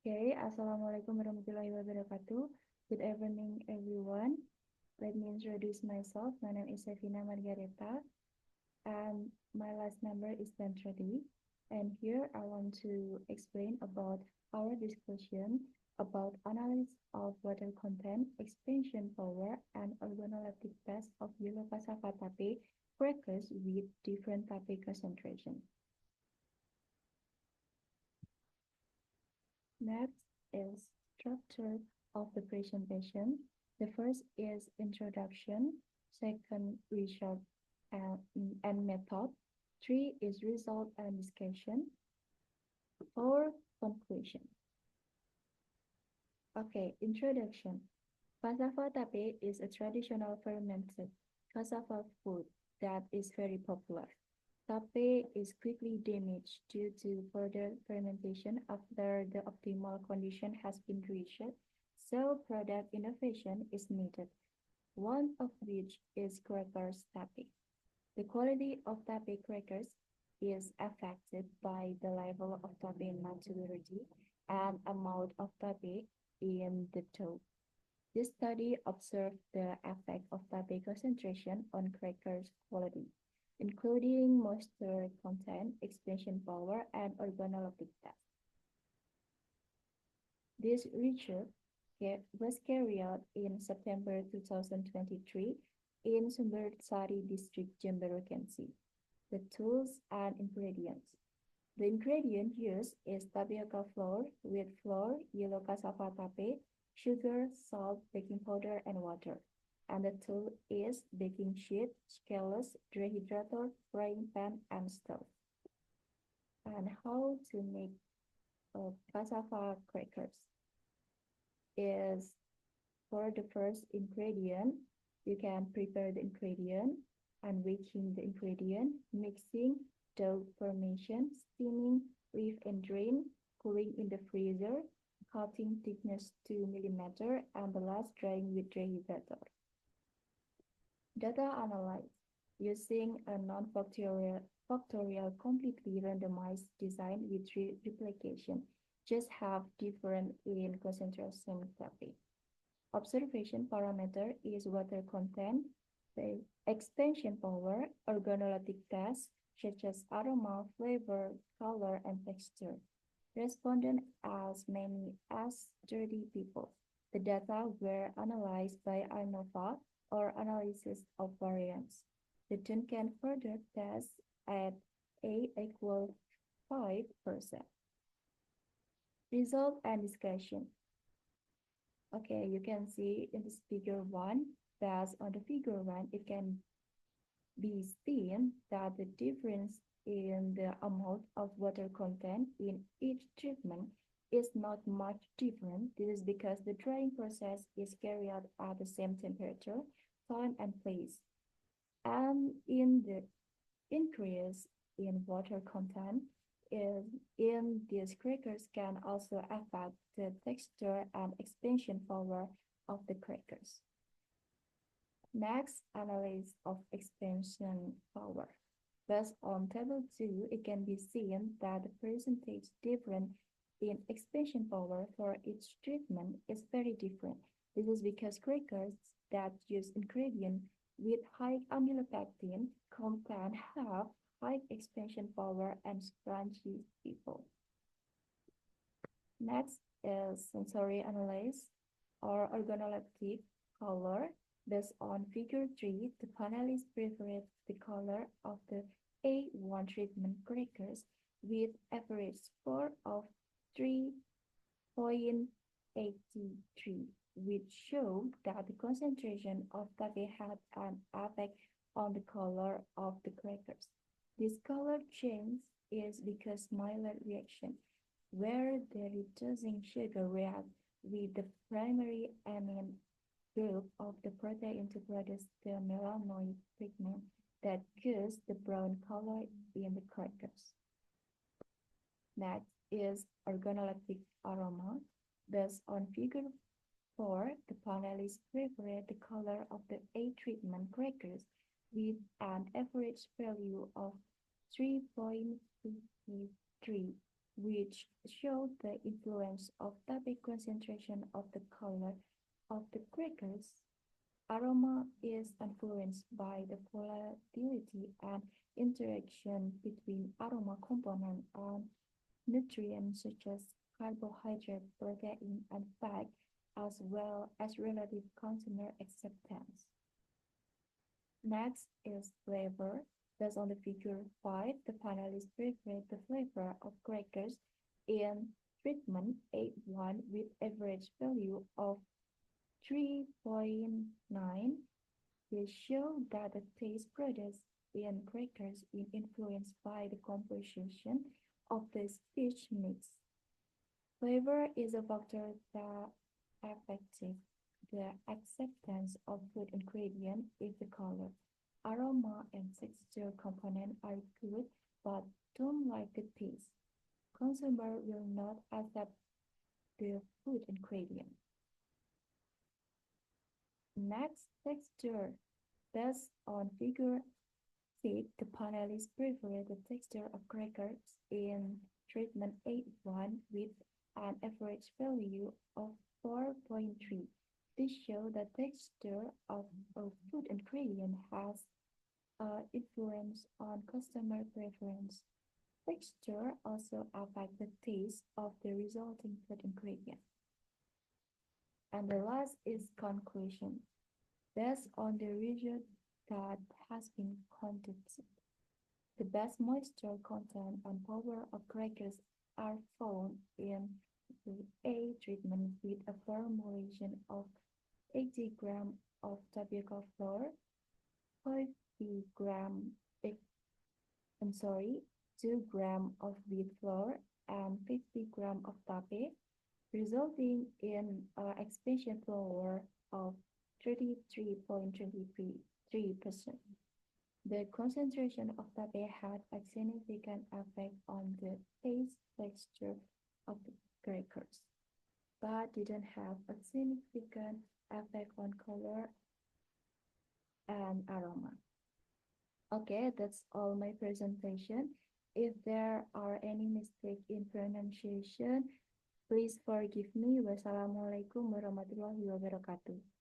Okay, Assalamualaikum warahmatullahi wabarakatuh. Good evening, everyone. Let me introduce myself. My name is Sevina Margareta, and my last number is 1030. And here I want to explain about our discussion about analysis of water content, expansion power, and organoleptic test of yellow cassava tape crackers with different tape concentration. Next is structure of the presentation. The first is introduction, second result and method, three is result and discussion, four conclusion. Okay, introduction. Cassava tape is a traditional fermented cassava food that is very popular. Tape is quickly damaged due to further fermentation after the optimal condition has been reached, so product innovation is needed, one of which is crackers tape. The quality of tape crackers is affected by the level of tape maturity and amount of tape in the dough. This study observed the effect of tape concentration on crackers quality, including moisture content, expansion power, and organoleptic test. This research was carried out in September 2023 in Sumbersari District, Jemberokensi. The tools and ingredients. The ingredient used is tapioca flour, wheat flour, yellow cassava tape, sugar, salt, baking powder, and water. And the tool is baking sheet, scalers, dehydrator, frying pan, and stove. And how to make cassava crackers is for the first ingredient, you can prepare the ingredient and weighing the ingredient, mixing, dough formation, steaming, leave and drain, cooling in the freezer, cutting thickness 2 millimeter, and the last drying with dehydrator. Data analyze using a non-factorial completely randomized design with replication, just have different in concentration tape. Observation parameter is water content, the expansion power, organoleptic tests such as aroma, flavor, color, and texture. Respondent as many as 30 people. The data were analyzed by ANOVA or analysis of variance. The team can further test at A equals 5%. Result and discussion. Okay, you can see in this figure 1, based on the figure 1, it can be seen that the difference in the amount of water content in each treatment is not much different. This is because the drying process is carried out at the same temperature, time, and place. And in the increase in water content in these crackers can also affect the texture and expansion power of the crackers. Next, analysis of expansion power. Based on table 2, it can be seen that the percentage difference in expansion power for each treatment is very different. This is because crackers that use ingredients with high amylopectin content have high expansion power and scrunchy people. Next is sensory analysis or organoleptic color. Based on figure 3, the panelists preferred the color of the A1 treatment crackers with average score of 3.83, which showed that the concentration of tape had an effect on the color of the crackers. This color change is because Maillard reaction, where the reducing sugar reacts with the primary amine group of the protein to produce the melanoid pigment that gives the brown color in the crackers. Next is organoleptic aroma. Based on figure 4, the panelists preferred the color of the A treatment crackers with an average value of 3.53, which show the influence of tape concentration of the color of the crackers. Aroma is influenced by the volatility and interaction between aroma component and nutrients such as carbohydrate, protein, and fat, as well as relative consumer acceptance. Next is flavor. Based on the figure 5, the panelists prepared the flavor of crackers in treatment 8.1 with average value of 3.9. They show that the taste produced in crackers is influenced by the composition of the speech mix. Flavor is a factor that affects the acceptance of food ingredient if the color, aroma, and texture component are good but don't like the taste. Consumer will not accept the food ingredient. Next, texture. Based on figure 6, the panelists prefer the texture of crackers in treatment 8.1 with an average value of 4.3. This shows the texture of a food ingredient has influence on customer preference. Texture also affects the taste of the resulting food ingredient. And the last is conclusion. Based on the region that has been conducted, the best moisture content and power of crackers are found in the A treatment with a formulation of 80 grams of tapioca flour, 50 grams, 2 grams of wheat flour, and 50 grams of tape, resulting in expansion flour of 33.23%. The concentration of tape had a significant effect on the taste texture of the crackers, but didn't have a significant effect on color and aroma. Okay, that's all my presentation. If there are any mistake in pronunciation, please forgive me. Wassalamualaikum warahmatullahi wabarakatuh.